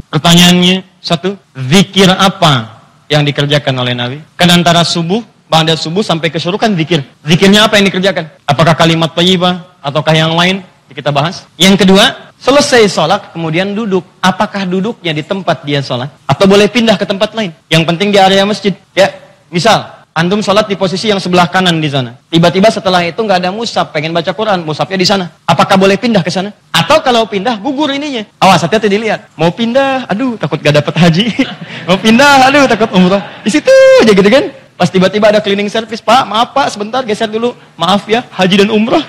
Pertanyaannya satu, zikir apa yang dikerjakan oleh Nabi? Kan antara subuh, ba'da subuh sampai ke syuruk kan zikir. Zikirnya apa yang dikerjakan? Apakah kalimat thayyibah ataukah yang lain? Kita bahas. Yang kedua, selesai sholat kemudian duduk. Apakah duduknya di tempat dia sholat? Atau boleh pindah ke tempat lain? Yang penting di area masjid. Ya, misal antum sholat di posisi yang sebelah kanan di sana. Tiba-tiba setelah itu nggak ada mushaf, pengen baca Quran, mushafnya di sana. Apakah boleh pindah ke sana? Atau kalau pindah gugur ininya? Awas, hati-hati dilihat. Mau pindah, aduh takut gak dapat haji. Mau pindah, aduh takut umrah. Di situ aja gitu kan. Pas tiba-tiba ada cleaning service, Pak, maaf Pak, sebentar geser dulu. Maaf ya, haji dan umrah.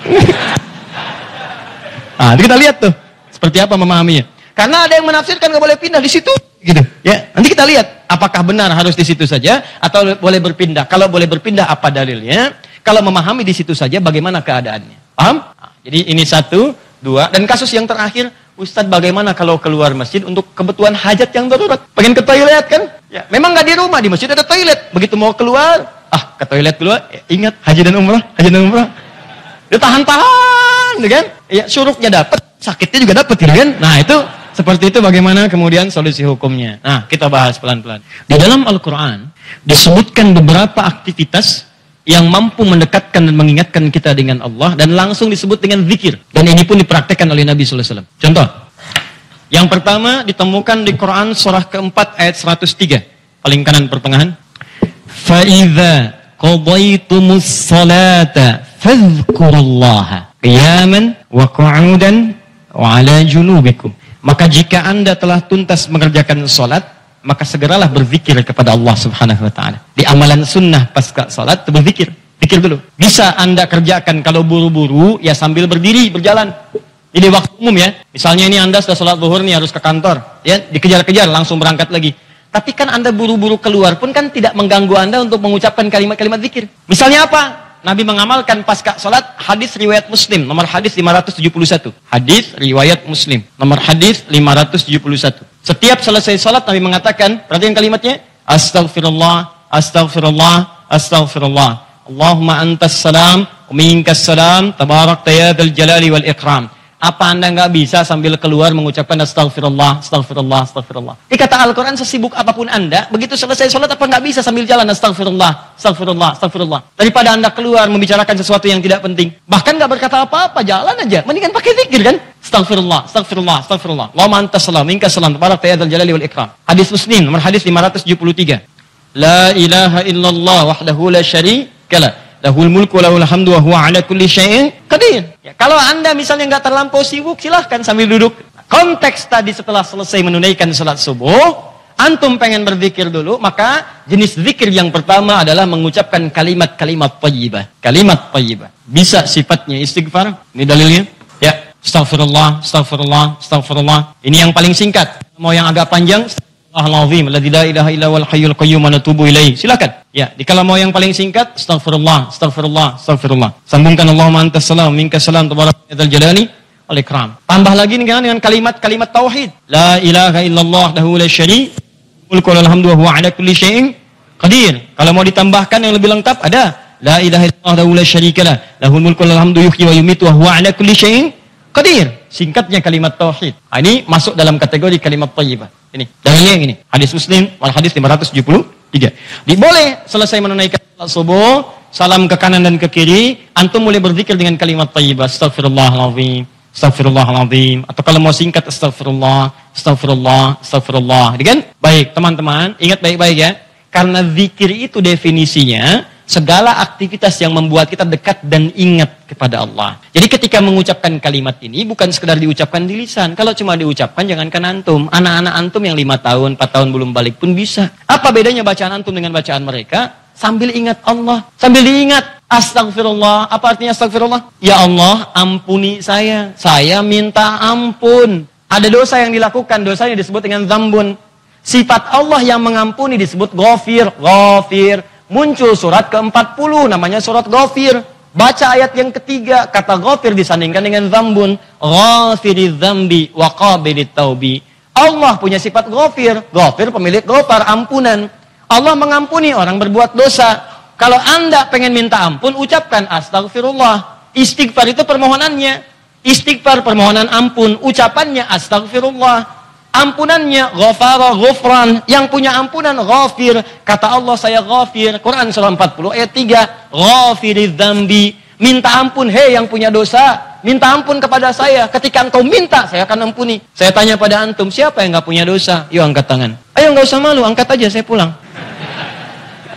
Nah, kita lihat tuh seperti apa memahaminya. Karena ada yang menafsirkan nggak boleh pindah di situ, gitu. Ya, nanti kita lihat apakah benar harus di situ saja atau boleh berpindah. Kalau boleh berpindah, apa dalilnya? Kalau memahami di situ saja, bagaimana keadaannya? Paham? Nah, jadi ini satu, dua, dan kasus yang terakhir, Ustadz, bagaimana kalau keluar masjid untuk kebutuhan hajat yang darurat? Pengen ke toilet kan? Ya, memang nggak di rumah, di masjid ada toilet. Begitu mau keluar, ke toilet keluar. Ingat haji dan umrah, Dia tahan-tahan, kan? Ya, syuruknya dapat, sakitnya juga dapat, kan? Nah itu. Seperti itu bagaimana kemudian solusi hukumnya. Nah, kita bahas pelan-pelan. Di dalam Al-Quran disebutkan beberapa aktivitas yang mampu mendekatkan dan mengingatkan kita dengan Allah dan langsung disebut dengan zikir. Dan ini pun dipraktekkan oleh Nabi SAW. Contoh, yang pertama ditemukan di Quran surah keempat ayat 103. Paling kanan pertengahan. فَإِذَا قَضَيْتُمُ الصَّلَاةَ فَاذْكُرُوا اللَّهَ قِيَامًا وَقُعُودًا وَعَلَى جُنُوبِكُمْ. Maka jika Anda telah tuntas mengerjakan sholat, maka segeralah berzikir kepada Allah Subhanahu wa ta'ala. Di amalan sunnah pasca sholat, itu berzikir. Zikir dulu. Bisa Anda kerjakan kalau buru-buru, ya sambil berdiri, berjalan. Jadi waktu umum ya. Misalnya ini Anda sudah sholat zuhur nih, harus ke kantor. Ya, dikejar-kejar, langsung berangkat lagi. Tapi kan Anda buru-buru keluar pun kan tidak mengganggu Anda untuk mengucapkan kalimat-kalimat zikir. Misalnya apa? Nabi mengamalkan pasca sholat hadis riwayat Muslim, nomor hadis 571. Hadis riwayat Muslim, nomor hadis 571. Setiap selesai sholat Nabi mengatakan, perhatikan kalimatnya, Astaghfirullah, Astaghfirullah, Astaghfirullah. Allahumma antas salam, minkas salam, tabarakta ya dzal jalali wal ikram. Apa Anda nggak bisa sambil keluar mengucapkan astagfirullah, astagfirullah, astagfirullah? Dikata Al-Quran, sesibuk apapun Anda, begitu selesai sholat apa nggak bisa sambil jalan astagfirullah, astagfirullah, astagfirullah. Daripada Anda keluar membicarakan sesuatu yang tidak penting. Bahkan nggak berkata apa-apa, jalan aja. Mendingan pakai zikir kan? Astagfirullah, astagfirullah, astagfirullah. Allahumma antas salam, minkas salam, tabarakta ya dzal jalali wal ikram. Hadis Muslim, nomor hadis 573. La ilaha illallah wahdahu la syarika lah. Lahul mulku wa lahul hamdu wa huwa ala kulli syai'in qadir. Ya, kalau Anda misalnya nggak terlampau sibuk, silahkan sambil duduk. Konteks tadi setelah selesai menunaikan salat subuh, antum pengen berzikir dulu, maka jenis zikir yang pertama adalah mengucapkan kalimat-kalimat thayyibah. Kalimat thayyibah. Bisa sifatnya istighfar. Ini dalilnya. Ya, astagfirullah, astagfirullah, astagfirullah. Ini yang paling singkat. Mau yang agak panjang, Al-Azim, alladzi la ilaha illa huwal hayyul qayyum wa natubu ilaihi. Silakan. Ya, kalau mau yang paling singkat, astagfirullah, astagfirullah, astagfirullah. Sambungkan Allahumma antas salam, minkas salam, tabarakta ya dzal jalali wal ikram. Tambah lagi dengan kalimat-kalimat tauhid. La ilaha illallah wahdahu la syarika lahu mulku wa lahul hamdu wa huwa ala kulli syai'in qadir. Kalau mau ditambahkan yang lebih lengkap ada la ilaha illallah wahdahu la syarika lahu lahul mulku wa lahul hamdu yuhyi wa yumiitu wa huwa ala kulli syai'in qadir. Singkatnya kalimat tauhid. Ini masuk dalam kategori kalimat thayyibah. Ini dalilnya yang ini. Hadis Muslim, wal hadis 573. Boleh selesai menunaikan salat subuh, salam ke kanan dan ke kiri, antum mulai berzikir dengan kalimat thayyibah. Astagfirullahalazim, astagfirullahalazim. Atau kalau mau singkat astagfirullah, astagfirullah, astagfirullah. Kan? Baik, teman-teman, ingat baik-baik ya. Karena zikir itu definisinya segala aktivitas yang membuat kita dekat dan ingat kepada Allah. Jadi ketika mengucapkan kalimat ini bukan sekedar diucapkan di lisan. Kalau cuma diucapkan jangankan antum. Anak-anak antum yang 5 tahun, 4 tahun belum balik pun bisa. Apa bedanya bacaan antum dengan bacaan mereka? Sambil ingat Allah. Sambil diingat. Astagfirullah. Apa artinya astagfirullah? Ya Allah, ampuni saya. Saya minta ampun. Ada dosa yang dilakukan. Dosanya disebut dengan dzambun. Sifat Allah yang mengampuni disebut ghafir. Ghafir. Muncul surat ke-40 namanya surat Ghafir. Baca ayat yang ketiga, kata Ghafir disandingkan dengan dzambun. Ghafiriz dzambi wa qabilit taubi. Allah punya sifat Ghafir. Ghafir pemilik ghafar, ampunan. Allah mengampuni orang berbuat dosa. Kalau Anda pengen minta ampun, ucapkan astagfirullah. Istighfar itu permohonannya. Istighfar permohonan ampun, ucapannya astagfirullah. Ampunannya ghafara ghufran, yang punya ampunan ghafir. Kata Allah, saya ghafir. Quran surah 40 ayat 3, ghafiriz dzambi, minta ampun hei yang punya dosa, minta ampun kepada saya. Ketika engkau minta, saya akan ampuni. Saya tanya pada antum, siapa yang enggak punya dosa? Yuk angkat tangan. Ayo, enggak usah malu, angkat aja, saya pulang.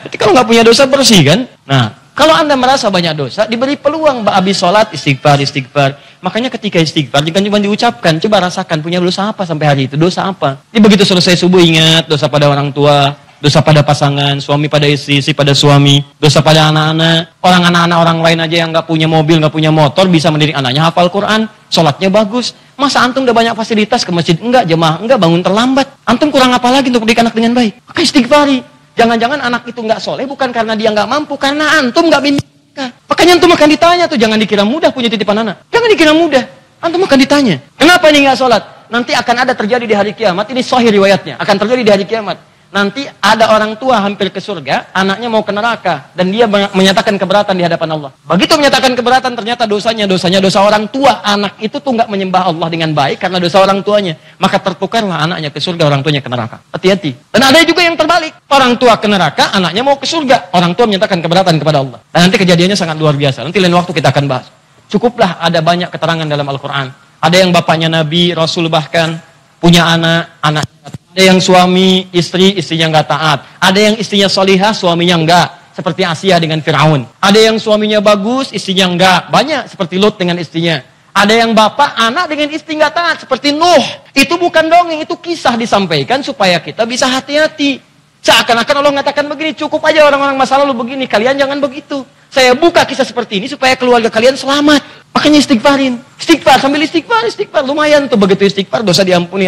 Jadi kalau enggak punya dosa bersih kan? Nah, kalau Anda merasa banyak dosa, diberi peluang habis sholat, istighfar. Makanya ketika istighfar, jangan cuma diucapkan, coba rasakan punya dosa apa sampai hari itu, dosa apa. Jadi begitu selesai subuh ingat, dosa pada orang tua, dosa pada pasangan, suami pada istri, istri pada suami, dosa pada anak-anak. Anak-anak orang lain aja yang nggak punya mobil, nggak punya motor, bisa mendidik anaknya hafal Quran, sholatnya bagus. Masa antum udah banyak fasilitas ke masjid? Enggak, jemaah, enggak, bangun terlambat. Antum kurang apa lagi untuk mendidik anak dengan baik? Maka istighfari. Jangan-jangan anak itu nggak soleh bukan karena dia nggak mampu, karena antum nggak bimbing. Makanya antum akan ditanya tuh, jangan dikira mudah punya titipan anak. Jangan dikira mudah, antum akan ditanya. Kenapa ini nggak sholat? Nanti akan ada terjadi di hari kiamat, ini sahih riwayatnya, akan terjadi di hari kiamat. Nanti ada orang tua hampir ke surga, anaknya mau ke neraka, dan dia menyatakan keberatan di hadapan Allah. Begitu menyatakan keberatan, ternyata dosanya dosa orang tua. Anak itu tuh nggak menyembah Allah dengan baik karena dosa orang tuanya. Maka tertukarlah anaknya ke surga, orang tuanya ke neraka. Hati-hati. Dan ada juga yang terbalik. Orang tua ke neraka, anaknya mau ke surga. Orang tua menyatakan keberatan kepada Allah. Dan nanti kejadiannya sangat luar biasa. Nanti lain waktu kita akan bahas. Cukuplah ada banyak keterangan dalam Al-Quran. Ada yang bapaknya Nabi, Rasul bahkan, punya anak. Ada yang suami, istrinya nggak taat. Ada yang istrinya solihah, suaminya nggak. Seperti Asia dengan Fir'aun. Ada yang suaminya bagus, istrinya nggak. Banyak seperti Lut dengan istrinya. Ada yang bapak, anak dengan istri nggak taat. Seperti Nuh. Itu bukan dongeng, itu kisah disampaikan supaya kita bisa hati-hati. Seakan-akan Allah mengatakan begini, cukup aja orang-orang masa lalu begini, kalian jangan begitu. Saya buka kisah seperti ini supaya keluarga kalian selamat. Makanya istighfarin. Istighfar, sambil istighfar. Lumayan tuh begitu istighfar, dosa diampuni.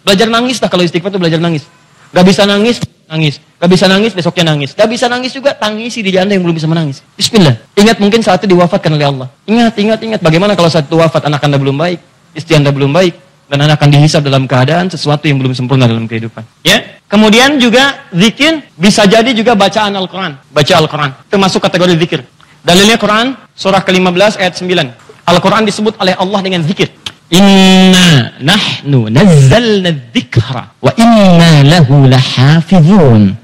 Belajar nangis lah kalau istighfar tuh belajar nangis. Gak bisa nangis. Gak bisa nangis, besoknya nangis. Gak bisa nangis juga, tangisi diri Anda yang belum bisa menangis. Bismillah. Ingat mungkin saat itu diwafatkan oleh Allah. Ingat. Bagaimana kalau saat itu wafat, anak Anda belum baik, istri Anda belum baik, dan Anda akan dihisab dalam keadaan sesuatu yang belum sempurna dalam kehidupan. Ya. Kemudian juga zikir, bisa jadi juga bacaan Al-Quran. Baca Al-Quran, termasuk kategori zikir. Dalilnya Quran, surah ke-15 ayat 9. Al-Quran disebut oleh Allah dengan zikir. Inna nahnu nazzalna dzikra wa inna lahu lahafizun.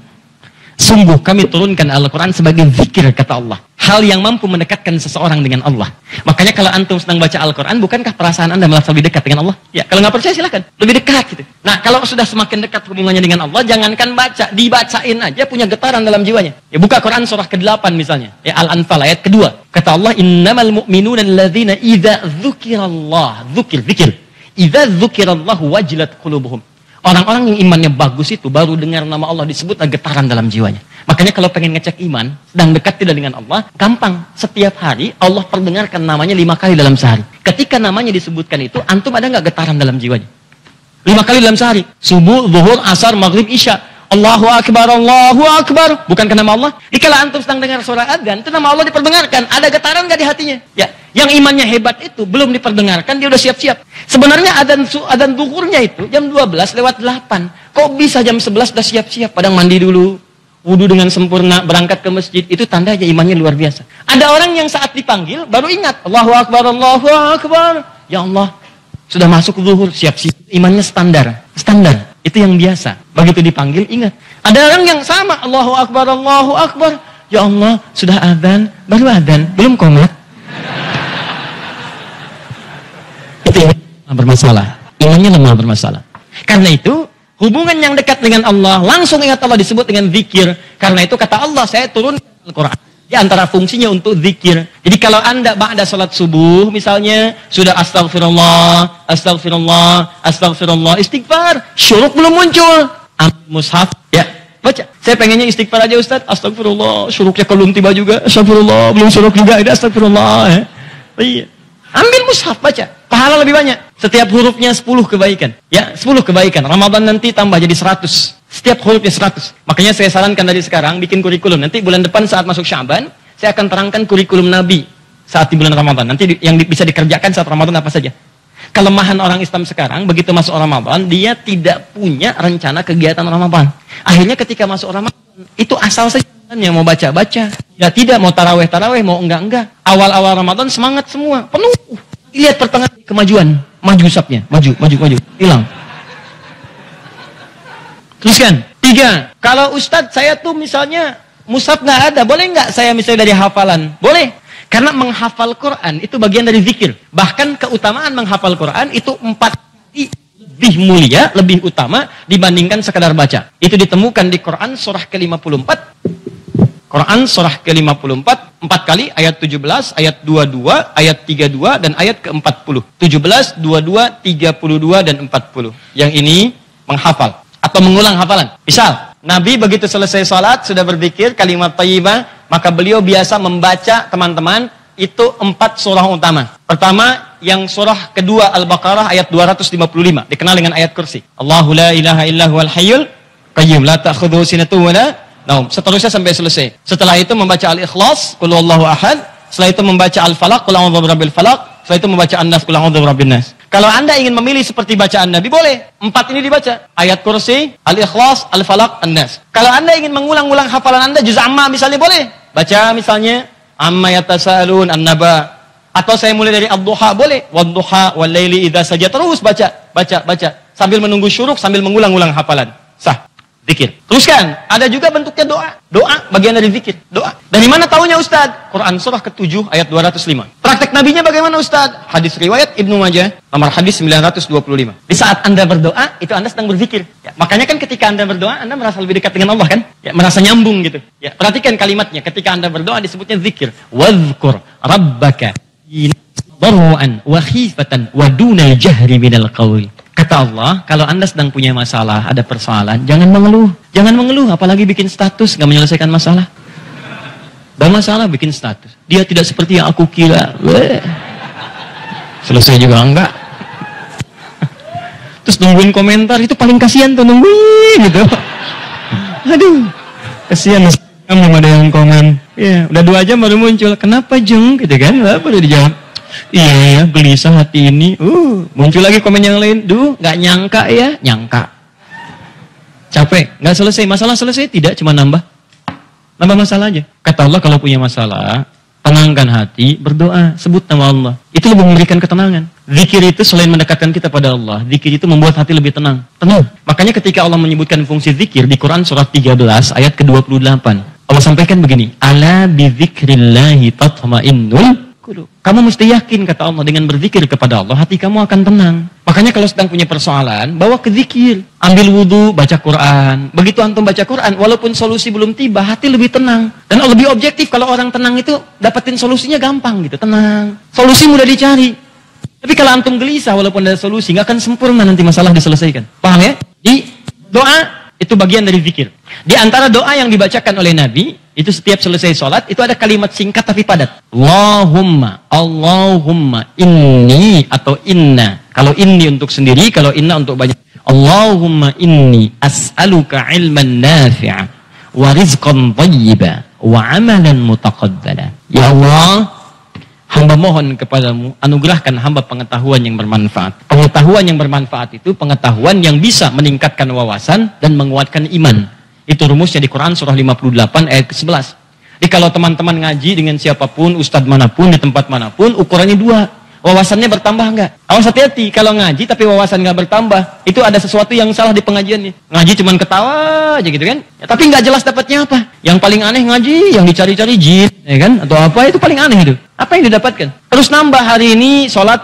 Sungguh kami turunkan Al-Quran sebagai zikir, kata Allah. Hal yang mampu mendekatkan seseorang dengan Allah. Makanya kalau antum sedang baca Al-Quran, bukankah perasaan Anda merasa lebih dekat dengan Allah? Ya, kalau nggak percaya silahkan. Lebih dekat gitu. Nah, kalau sudah semakin dekat hubungannya dengan Allah, jangankan baca, dibacain aja punya getaran dalam jiwanya. Ya, buka Quran surah ke-8 misalnya. Ya, Al-Anfal ayat kedua. Kata Allah, innamal mu'minuna alladzina idza dzukirallah, zikir. Idza dzukirallahu wajilat qulubuhum. Orang-orang yang imannya bagus itu baru dengar nama Allah disebut getaran dalam jiwanya. Makanya kalau pengen ngecek iman, sedang dekat tidak dengan Allah, gampang. Setiap hari Allah perdengarkan namanya 5 kali dalam sehari. Ketika namanya disebutkan itu, antum ada nggak getaran dalam jiwanya? 5 kali dalam sehari. Subuh, zuhur, asar, maghrib, isya. Allahu Akbar, Allahu Akbar. Bukan nama Allah? Jika antum sedang dengar suara adzan, itu nama Allah diperdengarkan. Ada getaran nggak di hatinya? Ya. Yang imannya hebat itu belum diperdengarkan, dia udah siap-siap. Sebenarnya adzan zuhurnya itu jam 12:08. Kok bisa jam 11 udah siap-siap? Padahal mandi dulu, wudu dengan sempurna, berangkat ke masjid. Itu tandanya imannya luar biasa. Ada orang yang saat dipanggil baru ingat Allahu Akbar, Allahu Akbar. Ya Allah, sudah masuk zuhur, siap-siap. Imannya standar. Itu yang biasa. Begitu dipanggil ingat. Ada orang yang sama, Allahu Akbar, Allahu Akbar. Ya Allah, sudah adzan, baru adzan, belum qomat. Itu bermasalah. Imannya lemah bermasalah. Karena itu, hubungan yang dekat dengan Allah, langsung ingat Allah disebut dengan zikir. Karena itu kata Allah, saya turun Al-Quran. Di antara fungsinya untuk zikir. Jadi kalau Anda ba'da salat subuh misalnya, sudah astagfirullah, istighfar, syuruk belum muncul. Mushaf, ya, baca. Saya pengennya istighfar aja Ustaz, astagfirullah, syuruknya belum tiba juga, astagfirullah, belum syuruk juga, ada astagfirullah. Ya. Iya. Ambil mushaf, baca. Pahala lebih banyak. Setiap hurufnya 10 kebaikan. Ya, 10 kebaikan. Ramadan nanti tambah jadi 100. Setiap hurufnya 100. Makanya saya sarankan dari sekarang bikin kurikulum. Nanti bulan depan saat masuk Sya'ban, saya akan terangkan kurikulum Nabi saat di bulan Ramadan. Nanti yang bisa dikerjakan saat Ramadan apa saja. Kelemahan orang Islam sekarang, begitu masuk Ramadan, dia tidak punya rencana kegiatan Ramadan. Akhirnya ketika masuk Ramadan, itu asal saja. Yang mau baca-baca. Ya tidak, mau taraweh-taraweh, mau enggak-enggak. Awal-awal Ramadan semangat semua. Penuh. Lihat pertengahan kemajuan. Maju sapnya. Maju. Hilang. Teruskan. 3. Kalau Ustadz saya tuh misalnya mushaf nggak ada, boleh nggak saya misalnya dari hafalan? Boleh. Karena menghafal Quran itu bagian dari zikir. Bahkan keutamaan menghafal Quran itu 4 kali lebih mulia, lebih utama dibandingkan sekadar baca. Itu ditemukan di Quran surah ke-54. Quran surah ke-54, 4 kali, ayat 17, ayat 22, ayat 32, dan ayat ke-40. 17, 22, 32, dan 40. Yang ini menghafal atau mengulang hafalan. Misal, Nabi begitu selesai salat, sudah berzikir kalimat thayyibah, maka beliau biasa membaca, teman-teman, itu 4 surah utama. Pertama, yang surah kedua Al-Baqarah ayat 255, dikenal dengan ayat kursi. Allahu la ilaha illa huwal hayyul qayyum, la ta'khudhuhu sinatun wa la naum. Seterusnya sampai selesai. Setelah itu membaca Al-Ikhlas, qul huwallahu ahad. Setelah itu membaca Al-Falaq, qul a'udzu birabbil falaq. Setelah itu membaca An-Nas, qul a'udzu birabbin nas. Kalau Anda ingin memilih seperti bacaan Nabi, boleh. 4 ini dibaca. Ayat kursi, Al-Ikhlas, Al-Falaq, An-Nas. Kalau Anda ingin mengulang-ulang hafalan Anda, juz amma misalnya, boleh. Baca misalnya, amma yatasaalun an-naba. Atau saya mulai dari ad-duha, boleh. Wad-duha, wal-laili idza saja. Terus baca. Sambil menunggu syuruk, sambil mengulang-ulang hafalan. Sah. Zikir. Teruskan. Ada juga bentuknya doa. Doa bagian dari zikir. Doa. Dari mana taunya Ustaz? Quran surah ke-7 ayat 205. Praktek nabinya bagaimana Ustaz? Hadis riwayat Ibnu Majah, nomor hadis 925. Di saat Anda berdoa, itu Anda sedang berzikir. Ya, makanya kan ketika Anda berdoa, Anda merasa lebih dekat dengan Allah kan? Ya, merasa nyambung gitu. Ya, perhatikan kalimatnya. Ketika Anda berdoa disebutnya zikir. Wadhkur rabbaka darwan wa khifatan wa dunal jahri minal qaul. Kata Allah, kalau Anda sedang punya masalah, ada persoalan, jangan mengeluh. Jangan mengeluh, apalagi bikin status, nggak menyelesaikan masalah. Dan masalah bikin status. Dia tidak seperti yang aku kira. Selesai juga enggak. Terus nungguin komentar, itu paling kasihan tuh, nungguin gitu. Aduh, kasihan. Belum ada yang komen. Ya, udah 2 jam baru muncul. Kenapa Jeng? Gitu kan, baru dijawab. Iya ya, gelisah hati ini. Muncul lagi komen yang lain. Nggak nyangka ya, nyangka. Capek, nggak selesai. Masalah selesai tidak, cuma nambah masalah aja. Kata Allah, kalau punya masalah, tenangkan hati, berdoa, sebut nama Allah. Itu lebih memberikan ketenangan. Zikir itu selain mendekatkan kita pada Allah, zikir itu membuat hati lebih tenang. Makanya ketika Allah menyebutkan fungsi zikir di Quran surat 13 ayat ke-28, Allah sampaikan begini, ala bi dzikrillahi tatma'innul. Kamu mesti yakin, kata Allah, dengan berzikir kepada Allah, hati kamu akan tenang. Makanya kalau sedang punya persoalan, bawa ke zikir. Ambil wudhu, baca Quran. Begitu antum baca Quran, walaupun solusi belum tiba, hati lebih tenang. Dan lebih objektif, kalau orang tenang itu, dapetin solusinya gampang gitu, tenang. Solusi mudah dicari. Tapi kalau antum gelisah, walaupun ada solusi, nggak akan sempurna nanti masalah diselesaikan. Paham ya? Di doa, itu bagian dari zikir. Di antara doa yang dibacakan oleh Nabi, itu setiap selesai sholat, itu ada kalimat singkat tapi padat. Allahumma inni atau inna. Kalau inni untuk sendiri, kalau inna untuk banyak. Allahumma inni as'aluka ilman nafi'a wa rizqan thayyiba wa amalan mutaqabbala. Ya Allah, hamba mohon kepadamu, anugerahkan hamba pengetahuan yang bermanfaat. Pengetahuan yang bermanfaat itu pengetahuan yang bisa meningkatkan wawasan dan menguatkan iman. Itu rumusnya di Quran surah 58 ayat ke-11. Jadi kalau teman-teman ngaji dengan siapapun, ustadz manapun, di tempat manapun, ukurannya 2. Wawasannya bertambah enggak? Awas hati-hati, kalau ngaji tapi wawasan enggak bertambah, itu ada sesuatu yang salah di pengajiannya. Ngaji cuman ketawa aja gitu kan? Ya, tapi enggak jelas dapatnya apa. Yang paling aneh ngaji, yang dicari-cari jin, ya kan? Atau apa, itu paling aneh itu. Apa yang didapatkan? Terus nambah hari ini sholat,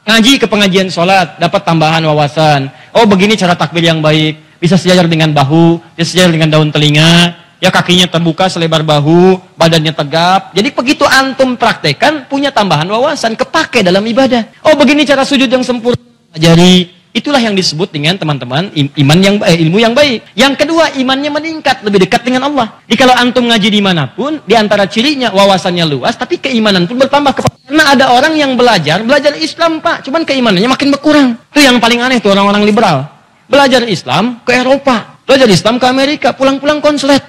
ngaji ke pengajian sholat, dapat tambahan wawasan. Oh begini cara takbir yang baik. Bisa sejajar dengan bahu, bisa sejajar dengan daun telinga, ya kakinya terbuka selebar bahu, badannya tegap. Jadi begitu antum praktekan, punya tambahan wawasan, kepake dalam ibadah. Oh begini cara sujud yang sempurna, ajari. Itulah yang disebut dengan teman-teman ilmu yang baik. Yang kedua, imannya meningkat, lebih dekat dengan Allah. Jadi kalau antum ngaji dimanapun, di antara cirinya wawasannya luas, tapi keimanan pun bertambah. Karena ada orang yang belajar Islam Pak, cuman keimanannya makin berkurang. Itu yang paling aneh tuh orang-orang liberal. Belajar Islam ke Eropa, belajar Islam ke Amerika, pulang-pulang konslet.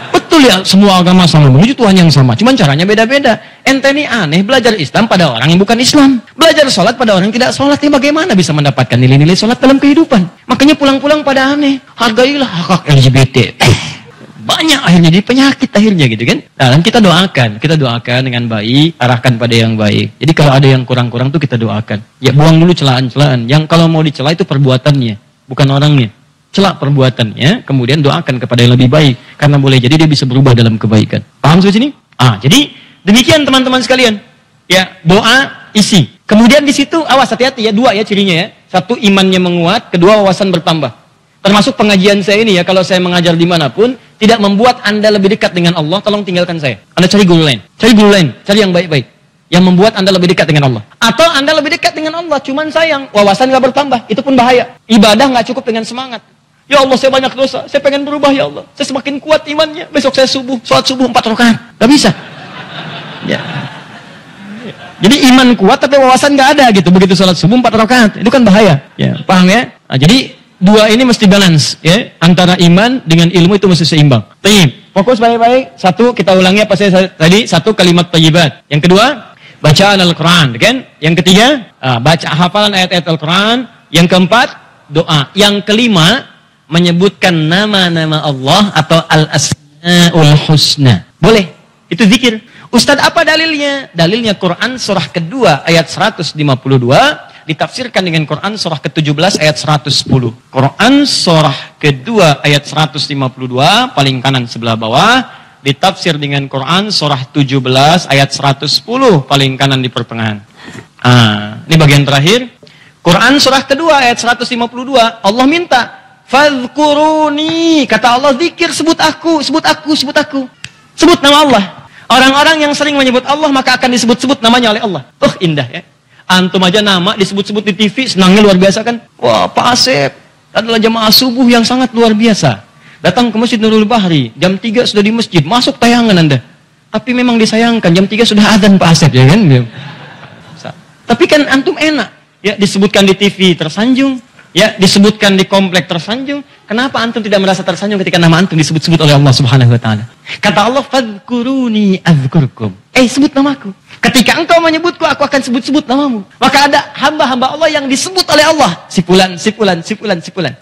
Betul ya, semua agama sama, menuju Tuhan yang sama, cuman caranya beda-beda. Ente ini aneh, belajar Islam pada orang yang bukan Islam. Belajar sholat pada orang yang tidak sholat, bagaimana bisa mendapatkan nilai-nilai sholat dalam kehidupan? Makanya pulang-pulang pada aneh. Hargailah hak LGBT. Banyak akhirnya, jadi penyakit akhirnya gitu kan. Nah, dan kita doakan dengan baik, arahkan pada yang baik. Jadi kalau ada yang kurang-kurang tuh kita doakan. Ya buang dulu celaan-celaan. Yang kalau mau dicela itu perbuatannya, bukan orangnya. celak perbuatannya, kemudian doakan kepada yang lebih baik. Karena boleh jadi dia bisa berubah dalam kebaikan. Paham sampai sini? Jadi demikian teman-teman sekalian. Ya, doa isi. Kemudian di situ, awas hati-hati ya, 2 ya cirinya ya. 1, imannya menguat, 2, wawasan bertambah. Termasuk pengajian saya ini ya, kalau saya mengajar dimanapun, tidak membuat Anda lebih dekat dengan Allah, tolong tinggalkan saya. Anda cari guru lain. Cari guru lain, cari yang baik-baik. Yang membuat Anda lebih dekat dengan Allah. Atau Anda lebih dekat dengan Allah, cuman sayang, wawasan gak bertambah, itu pun bahaya. Ibadah gak cukup dengan semangat. Ya Allah, saya banyak dosa, saya pengen berubah ya Allah. Saya semakin kuat imannya, besok saya sholat subuh 4 rakaat. Gak bisa. Ya. Jadi iman kuat tapi wawasan gak ada gitu. Begitu sholat subuh 4 rakaat, itu kan bahaya. Ya, paham ya? Jadi 2 ini mesti balance ya. Antara iman dengan ilmu itu mesti seimbang. Tayyib. Fokus baik-baik. 1, kita ulangi apa saya tadi. 1, kalimat thayyibat. Yang kedua, bacaan Al-Quran, kan? Yang ketiga, baca hafalan ayat-ayat Al-Quran. Yang keempat, doa. Yang kelima, menyebutkan nama-nama Allah atau Al-Asma'ul Husna. Boleh, itu zikir. Ustadz, apa dalilnya? Dalilnya Quran surah kedua ayat 152, ditafsirkan dengan Quran surah ke-17 ayat 110. Quran surah kedua ayat 152, paling kanan sebelah bawah, ditafsir dengan Quran surah 17 ayat 110, paling kanan di pertengahan. Ini bagian terakhir. Quran surah kedua ayat 152, Allah minta, fadhkuruni, kata Allah, zikir, sebut aku, sebut aku, sebut aku. Sebut nama Allah. Orang-orang yang sering menyebut Allah maka akan disebut-sebut namanya oleh Allah. Indah ya. Antum aja nama disebut-sebut di TV, senangnya luar biasa kan? Wah, Pak Asep adalah jamaah subuh yang sangat luar biasa. Datang ke Masjid Nurul Bahri, jam 3 sudah di masjid, masuk tayangan Anda. Tapi memang disayangkan, jam 3 sudah adzan Pak Asep, ya kan? Tapi kan antum enak, ya disebutkan di TV tersanjung, ya disebutkan di komplek tersanjung. Kenapa antum tidak merasa tersanjung ketika nama antum disebut-sebut oleh Allah Subhanahu wa taala? Kata Allah, fadhkuruni adzkurkum. Sebut namaku. Ketika engkau menyebutku, aku akan sebut-sebut namamu. Maka ada hamba-hamba Allah yang disebut oleh Allah. Sipulan.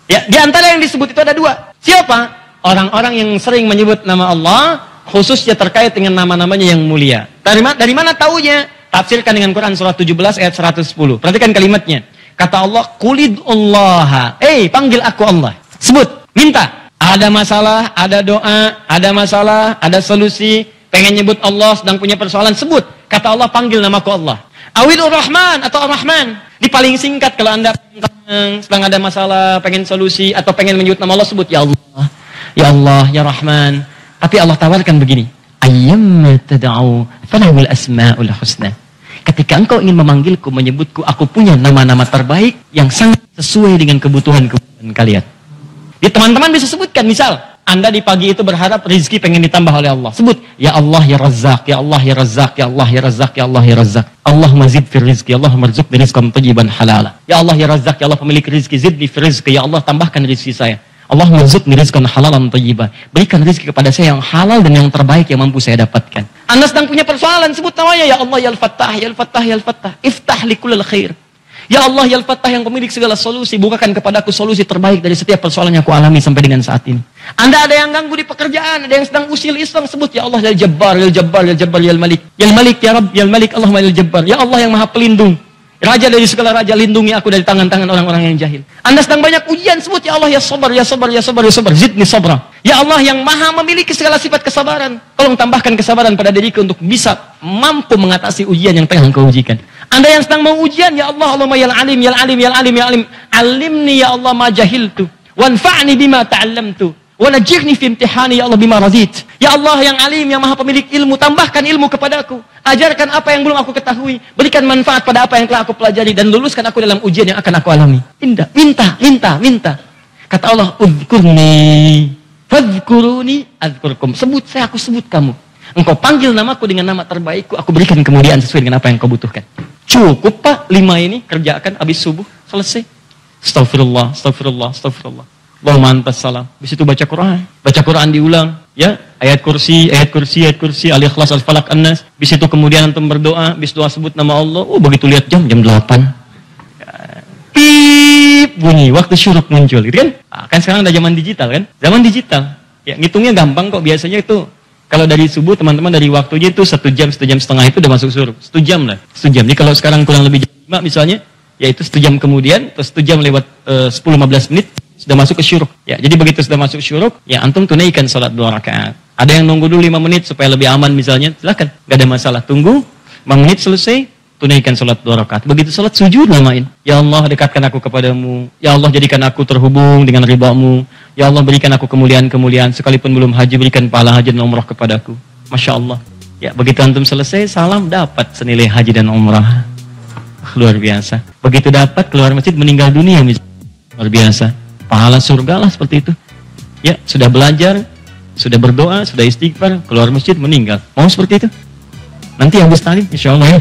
Ya, di antara yang disebut itu ada 2. Siapa? Orang-orang yang sering menyebut nama Allah, khususnya terkait dengan nama-namanya yang mulia. Dari mana taunya? Tafsirkan dengan Quran surah 17 ayat 110. Perhatikan kalimatnya. Kata Allah, qulidullaha. Panggil aku Allah. Sebut, minta. Ada masalah, ada doa, ada masalah, ada solusi. Pengen nyebut Allah, sedang punya persoalan, sebut. Kata Allah, panggil namaku Allah. Awilur Rahman atau Ar-Rahman. Di paling singkat kalau Anda sedang ada masalah, pengen solusi, atau pengen menyebut nama Allah, sebut ya Allah. Ya Allah, ya Rahman. Tapi Allah tawarkan begini. Ayyamma tad'u falahul asma'ul husna. Ketika engkau ingin memanggilku, menyebutku, aku punya nama-nama terbaik yang sangat sesuai dengan kebutuhan kalian. Ya, teman-teman bisa sebutkan, misal Anda di pagi itu berharap rezeki pengen ditambah oleh Allah. Sebut, ya Allah ya Razzaq, ya Allah ya Razzaq, ya Allah ya Razzaq, ya Allah ya Razzaq. Allahumma zid fi rizqi, Allahumma rzuqni rizqan thayyiban halala. Ya Allah ya Razzaq, ya Allah pemilik rezeki, zidni fi rizqi, ya Allah tambahkan rezeki saya. Allahumma rzuqni rizqan halalan thayyiban. Berikan rezeki kepada saya yang halal dan yang terbaik yang mampu saya dapatkan. Anda sedang punya persoalan, sebut namanya, ya Allah ya Al-Fattah, ya Al-Fattah, ya Al-Fattah. Iftah li kullil khair. Ya Allah ya Al-Fattah yang pemilik segala solusi, bukakan kepadaku solusi terbaik dari setiap persoalan yang aku alami sampai dengan saat ini. Anda ada yang ganggu di pekerjaan, ada yang sedang usil iseng, sebut ya Allah ya Jabbar, ya Jabbar, ya Jabbar, ya Malik. Ya Malik, ya Rabb, ya Malik, Allahumma ya Jabbar. Ya Allah yang Maha Pelindung. Raja dari segala raja, lindungi aku dari tangan-tangan orang-orang yang jahil. Anda sedang banyak ujian, sebut ya Allah ya Sabar, ya Sabar, ya Sabar, ya Sabar. Zidni sabra. Ya Allah yang Maha memiliki segala sifat kesabaran. Tolong tambahkan kesabaran pada diriku untuk bisa mampu mengatasi ujian yang tengah engkau ujikan. Anda yang sedang mau ujian, ya Allah, Allahumma ya Alim, ya Alim, ya Alim, ya Alim. Alimni ya Allah ma jahiltu. Wanfa'ni bima ta'allamtu. Wa najihni fi imtihani ya Allah bima radit. Ya Allah yang Alim, yang Maha pemilik ilmu, tambahkan ilmu kepadaku. Ajarkan apa yang belum aku ketahui. Berikan manfaat pada apa yang telah aku pelajari. Dan luluskan aku dalam ujian yang akan aku alami. Indah. Minta. Kata Allah, udhkurni. Fadhkuruni adhkurkum. Sebut saya, aku sebut kamu. Engkau panggil namaku dengan nama terbaikku. Aku berikan kemuliaan sesuai dengan apa yang kau butuhkan. Cukup Pak, 5 ini kerjakan habis subuh. Selesai. Astagfirullah. Allahumma antas salam. Habis itu baca Quran. Baca Quran diulang. Ya, ayat kursi, Al-Ikhlas, Al-Falaq, An-Nas. Habis itu kemudian antum berdoa. Habis doa sebut nama Allah. Begitu lihat jam 8. Pip, bunyi. Waktu syuruk muncul. Gitu kan? Kan sekarang ada zaman digital kan? Zaman digital. Ya, ngitungnya gampang kok. Biasanya itu, kalau dari subuh teman-teman dari waktunya itu 1 jam, 1 jam setengah itu udah masuk syuruk. 1 jam lah. 1 jam. Jadi kalau sekarang kurang lebih jam 5 misalnya, yaitu 1 jam kemudian, terus 1 jam lewat 10-15 menit, sudah masuk ke syuruk. Ya, jadi begitu sudah masuk syuruk, ya antum tunaikan salat 2 rakaat. Ada yang nunggu dulu 5 menit supaya lebih aman misalnya, silakan, nggak ada masalah. Tunggu 5 menit selesai, tunaikan salat 2 rakaat. Begitu salat sujud namain, ya Allah dekatkan aku kepadamu, ya Allah jadikan aku terhubung dengan ridha-Mu, ya Allah berikan aku kemuliaan-kemuliaan, sekalipun belum haji berikan pahala haji dan umrah kepadaku. Masya Allah. Ya, begitu antum selesai, salam dapat senilai haji dan umrah. Luar biasa. Begitu dapat keluar masjid meninggal dunia misalnya. Luar biasa. Pahala surga lah seperti itu. Ya, sudah belajar, sudah berdoa, sudah istighfar, keluar masjid meninggal. Mau seperti itu? Nanti habis tadi insya Allah ya.